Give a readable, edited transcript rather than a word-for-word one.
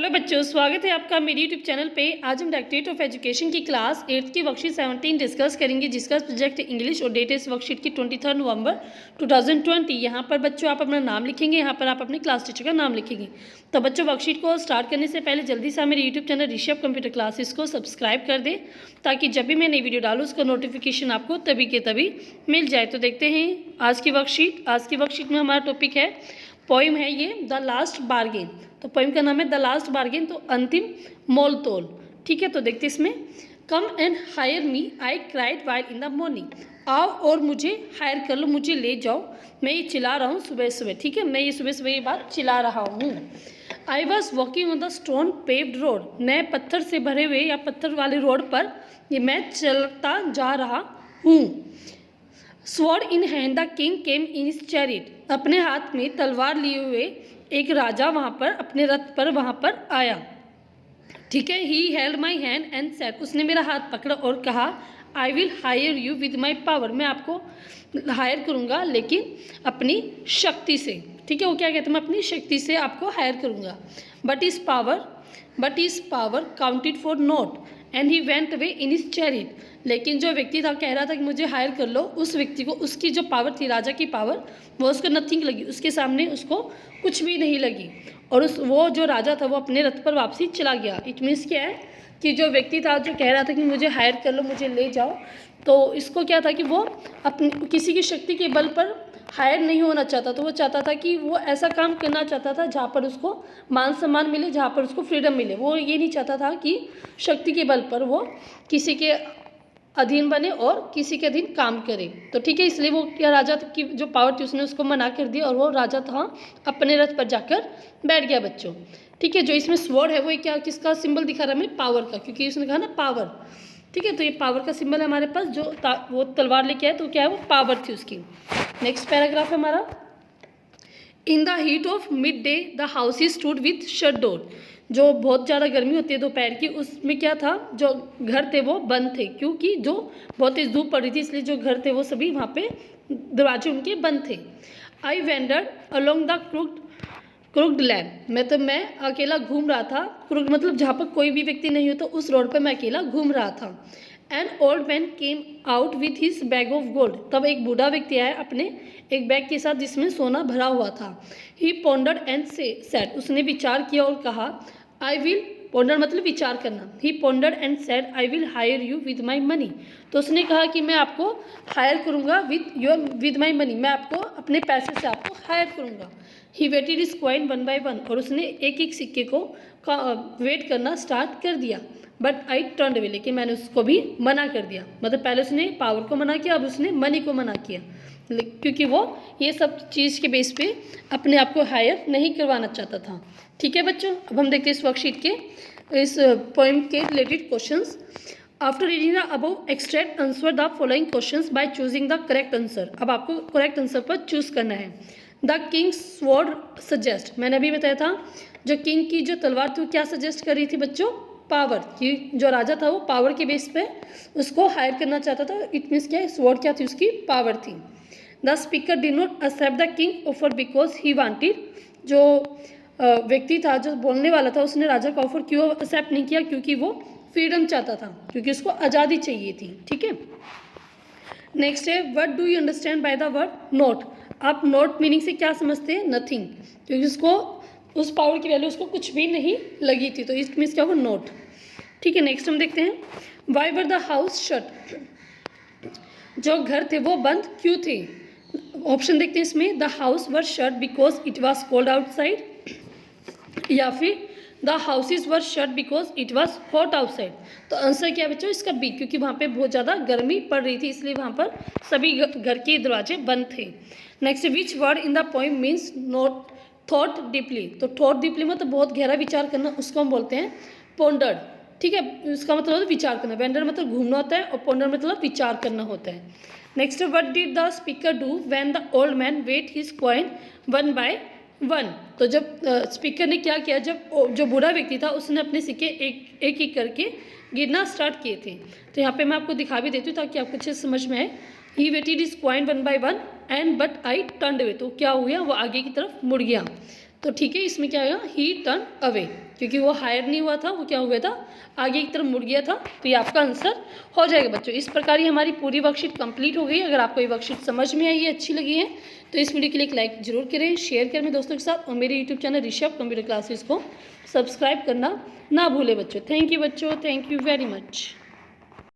Hello बच्चों, स्वागत है आपका मेरे यूट्यूब चैनल पे। आज हम डायरेक्टरेट ऑफ एजुकेशन की क्लास 8th की वर्कशीट 17 डिस्कस करेंगे, जिसका सब्जेक्ट इंग्लिश और डेट इस वर्कशीट की 23 नवंबर 2020। यहाँ पर बच्चों आप अपना नाम लिखेंगे, यहाँ पर आप अपने क्लास टीचर का नाम लिखेंगे। तो बच्चों वर्कशीट को स्टार्ट करने से पहले जल्दी से मेरे YouTube channel Rishabh computer classes को सब्सक्राइब कर दें, ताकि जब भी मैं नई वीडियो डालूँ उसका नोटिफिकेशन आपको तभी के तभी मिल जाए। तो देखते हैं आज की वर्कशीट में हमारा टॉपिक है, पोइम है ये द लास्ट बार्गेन। तो पोइम का नाम है द लास्ट बार्गेन, तो अंतिम मोल तोल। ठीक है, तो देखते इसमें। Come and hire me, I cried while in the morning. आओ और मुझे हायर कर लो, मुझे ले जाओ, मैं ये चिल्ला रहा हूँ सुबह सुबह। ठीक है, मैं ये सुबह सुबह ये बात चिल्ला रहा हूँ। I was walking on the stone paved road, नए पत्थर से भरे हुए या पत्थर वाले रोड पर ये मैं चलता जा रहा हूँ। Sword in hand the king came in his chariot, अपने हाथ में तलवार लिए हुए एक राजा वहाँ पर अपने रथ पर वहाँ पर आया। ठीक है, he held my hand and said, उसने मेरा हाथ पकड़ा और कहा, आई will hire you with my power, मैं आपको हायर करूँगा लेकिन अपनी शक्ति से। ठीक है, वो क्या कहते हैं, मैं अपनी शक्ति से आपको हायर करूँगा। But is power counted for not and he went away in his chariot. लेकिन जो व्यक्ति था कह रहा था कि मुझे हायर कर लो, उस व्यक्ति को उसकी जो पावर थी, राजा की पावर, वो उसको नथिंग लगी, उसके सामने उसको कुछ भी नहीं लगी। और वो जो राजा था वो अपने रथ पर वापसी चला गया। इट मीन्स क्या है कि जो व्यक्ति था जो कह रहा था कि मुझे हायर कर लो, मुझे ले जाओ, तो इसको क्या था कि वो अपनी किसी की शक्ति के बल पर हायर नहीं होना चाहता। तो वो चाहता था कि वो ऐसा काम करना चाहता था जहाँ पर उसको मान सम्मान मिले, जहाँ पर उसको फ्रीडम मिले। वो ये नहीं चाहता था कि शक्ति के बल पर वो किसी के अधीन बने और किसी के अधीन काम करे। तो ठीक है, इसलिए वो क्या राजा की जो पावर थी उसने उसको मना कर दिया और वो राजा था अपने रथ पर जाकर बैठ गया बच्चों। ठीक है, जो इसमें स्वॉर्ड है वो क्या किसका सिंबल दिखा रहा है हमें, पावर का, क्योंकि उसने कहा ना पावर। ठीक है, तो ये पावर का सिंबल है हमारे पास, जो वो तलवार लेके आए तो क्या है, वो पावर थी उसकी। नेक्स्ट पैराग्राफ है हमारा, in the heat of mid day the house is stood with shut door. जो बहुत ज़्यादा गर्मी होती है दोपहर की, उसमें क्या था, जो घर थे वो बंद थे, क्योंकि जो बहुत तेज धूप पड़ रही थी, इसलिए जो घर थे वो सभी वहाँ पे दरवाजे उनके बंद थे। I wandered along the crooked land, मैं अकेला घूम रहा था। क्रुक्ड मतलब जहाँ पर कोई भी व्यक्ति नहीं होता, उस रोड पर मैं अकेला घूम रहा था। An old man came out with his bag of gold, तब एक बूढ़ा व्यक्ति आया अपने एक बैग के साथ जिसमें सोना भरा हुआ था। ही पॉन्डर्ड एंड सेड, उसने विचार किया और कहा, आई विल, पॉन्डर मतलब विचार करना। He pondered and said, I will hire you with my money, तो उसने कहा कि मैं आपको हायर करूँगा विद माई मनी, मैं आपको अपने पैसे से आपको हायर करूँगा। He waited is coin one by one, और उसने एक एक सिक्के को वेट करना स्टार्ट कर दिया। बट आई टर्न्ड अवे, लेकिन मैंने उसको भी मना कर दिया। मतलब पहले उसने पावर को मना किया, अब उसने मनी को मना किया, क्योंकि वो ये सब चीज़ के बेस पे अपने आप को हायर नहीं करवाना चाहता था। ठीक है बच्चों, अब हम देखते हैं इस वर्कशीट के इस पोएम के related questions. After reading the above extract answer the following questions by choosing the correct answer. अब आपको करेक्ट आंसर पर चूज करना है। द किंग्स स्वॉर्ड सजेस्ट, मैंने अभी बताया था जो किंग की जो तलवार थी वो क्या सजेस्ट कर रही थी बच्चों, पावर की। जो राजा था वो पावर के बेस पे उसको हायर करना चाहता था। इट मीन्स क्या है, स्वॉर्ड क्या थी, उसकी पावर थी। The speaker did not accept the king offer because he wanted, जो व्यक्ति था जो बोलने वाला था उसने राजा का ऑफर क्यों एक्सेप्ट नहीं किया, क्योंकि वो फ्रीडम चाहता था, क्योंकि उसको आज़ादी चाहिए थी। ठीक है, नेक्स्ट है, what do you understand by the word not. आप नॉट मीनिंग से क्या समझते हैं, नथिंग, क्योंकि उसको उस पावर की वैल्यू उसको कुछ भी नहीं लगी थी, तो इट मीन्स क्या होगा, नॉट। ठीक है, नेक्स्ट हम देखते हैं, why were the house shut, जो घर थे वो बंद क्यों थे। ऑप्शन देखते हैं इसमें, the house were shut because it was cold outside, या फिर the houses were shut because it was hot outside. तो आंसर क्या है बच्चों, इसका बी, क्योंकि वहाँ पे बहुत ज़्यादा गर्मी पड़ रही थी, इसलिए वहाँ पर सभी घर के दरवाजे बंद थे। Next, which word in the poem means not thought deeply. तो थॉट डीपली मतलब बहुत गहरा विचार करना, उसको हम बोलते हैं पॉन्डर्ड। ठीक है, उसका मतलब होता है विचार करना। वेंडर मतलब घूमना होता है और पॉन्डर मतलब विचार करना होता है। Next, what did the speaker do when the old man weight his coin one by one. तो जब स्पीकर ने क्या किया, जब जो बूढ़ा व्यक्ति था उसने अपने सिक्के एक एक करके गिरना स्टार्ट किए थे। तो यहाँ पे मैं आपको दिखा भी देती हूँ ताकि आपको अच्छे से समझ में आए। He waited is coin one by one and but I turned away, तो क्या हो गया, वो आगे की तरफ मुड़ गया। तो ठीक है, इसमें क्या आएगा, ही टर्न अवे, क्योंकि वो हायर नहीं हुआ था, वो क्या हो गया था, आगे की तरफ मुड़ गया था। तो ये आपका आंसर हो जाएगा बच्चों। इस प्रकार ही हमारी पूरी वर्कशीट कंप्लीट हो गई। अगर आपको ये वर्कशीट समझ में आई है, अच्छी लगी है, तो इस वीडियो के लिए एक लाइक जरूर करें, शेयर करें मेरे दोस्तों के साथ, और मेरे YouTube channel Rishabh computer classes को सब्सक्राइब करना ना भूलें बच्चों। थैंक यू बच्चों, थैंक यू वेरी मच।